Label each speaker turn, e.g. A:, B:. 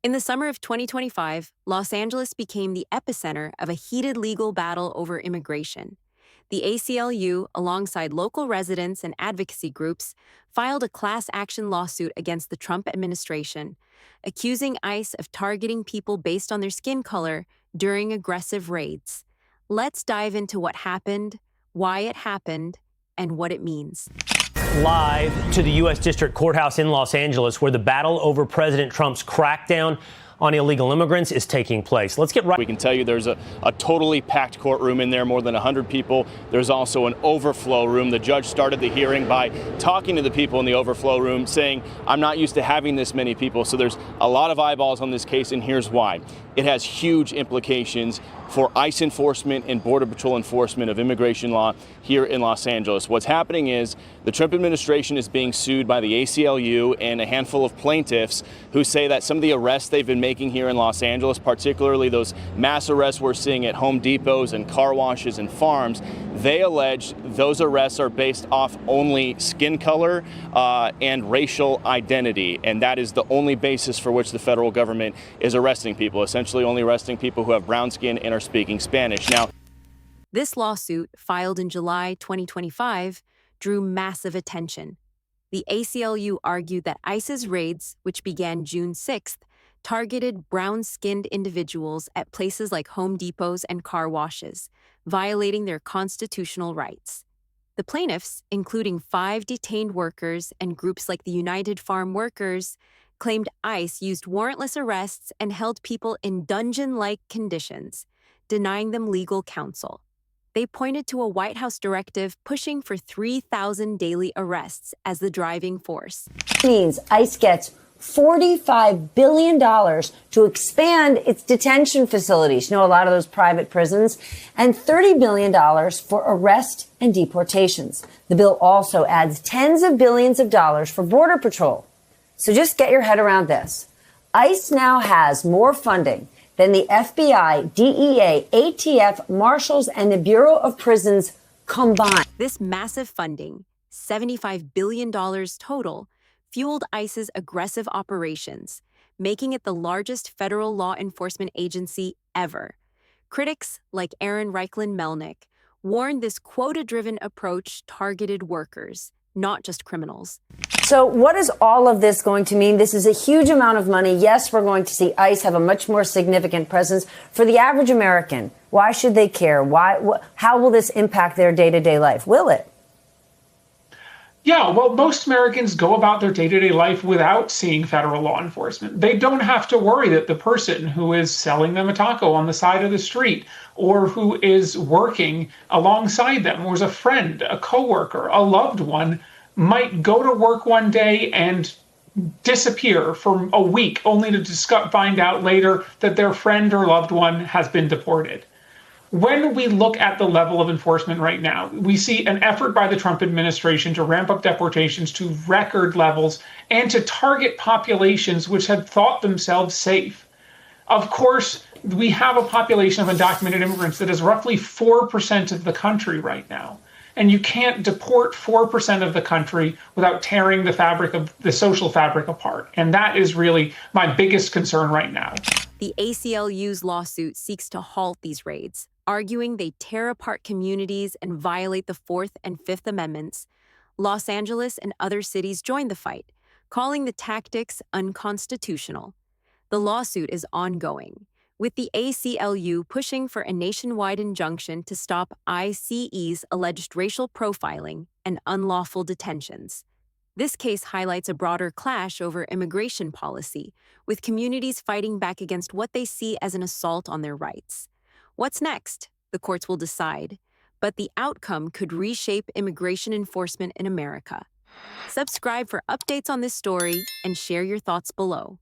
A: In the summer of 2025, Los Angeles became the epicenter of a heated legal battle over immigration. The ACLU, alongside local residents and advocacy groups, filed a class action lawsuit against the Trump administration, accusing ICE of targeting people based on their skin color during aggressive raids. Let's dive into what happened, why it happened, and what it means.
B: Live to the US District Courthouse in Los Angeles, where the battle over President Trump's crackdown on illegal immigrants is taking place. Let's get right.
C: We can tell you there's a totally packed courtroom in there, more than 100 people. There's also an overflow room. The judge started the hearing by talking to the people in the overflow room, saying, I'm not used to having this many people. So there's a lot of eyeballs on this case, and here's why. It has huge implications for ICE enforcement and Border Patrol enforcement of immigration law here in Los Angeles. What's happening is the Trump administration is being sued by the ACLU and a handful of plaintiffs who say that some of the arrests they've been making here in Los Angeles, particularly those mass arrests we're seeing at Home Depots and car washes and farms, they allege those arrests are based off only skin color and racial identity. And that is the only basis for which the federal government is arresting people, essentially only arresting people who have brown skin and are speaking Spanish. Now,
A: this lawsuit, filed in July 2025, drew massive attention. The ACLU argued that ICE's raids, which began June 6th, targeted brown-skinned individuals at places like Home Depots and car washes, violating their constitutional rights. The plaintiffs, including 5 detained workers and groups like the United Farm Workers, claimed ICE used warrantless arrests and held people in dungeon-like conditions, denying them legal counsel. They pointed to a White House directive pushing for 3,000 daily arrests as the driving force.
D: It means ICE gets $45 billion to expand its detention facilities, a lot of those private prisons, and $30 billion for arrest and deportations. The bill also adds tens of billions of dollars for Border Patrol. So just get your head around this. ICE now has more funding than the FBI, DEA, ATF, Marshals, and the Bureau of Prisons combined.
A: This massive funding, $75 billion total, fueled ICE's aggressive operations, making it the largest federal law enforcement agency ever. Critics like Aaron Reichlin-Melnick warned this quota-driven approach targeted workers, not just criminals.
D: So what is all of this going to mean? This is a huge amount of money. Yes, we're going to see ICE have a much more significant presence. For the average American, why should they care? How will this impact their day-to-day life? Will it?
E: Yeah, well, most Americans go about their day-to-day life without seeing federal law enforcement. They don't have to worry that the person who is selling them a taco on the side of the street, or who is working alongside them, or is a friend, a coworker, a loved one, might go to work one day and disappear for a week, only to find out later that their friend or loved one has been deported. When we look at the level of enforcement right now, we see an effort by the Trump administration to ramp up deportations to record levels and to target populations which had thought themselves safe. Of course, we have a population of undocumented immigrants that is roughly 4% of the country right now. And you can't deport 4% of the country without tearing the social fabric apart. And that is really my biggest concern right now.
A: The ACLU's lawsuit seeks to halt these raids, arguing they tear apart communities and violate the Fourth and Fifth Amendments. Los Angeles and other cities joined the fight, calling the tactics unconstitutional. The lawsuit is ongoing, with the ACLU pushing for a nationwide injunction to stop ICE's alleged racial profiling and unlawful detentions. This case highlights a broader clash over immigration policy, with communities fighting back against what they see as an assault on their rights. What's next? The courts will decide, but the outcome could reshape immigration enforcement in America. Subscribe for updates on this story and share your thoughts below.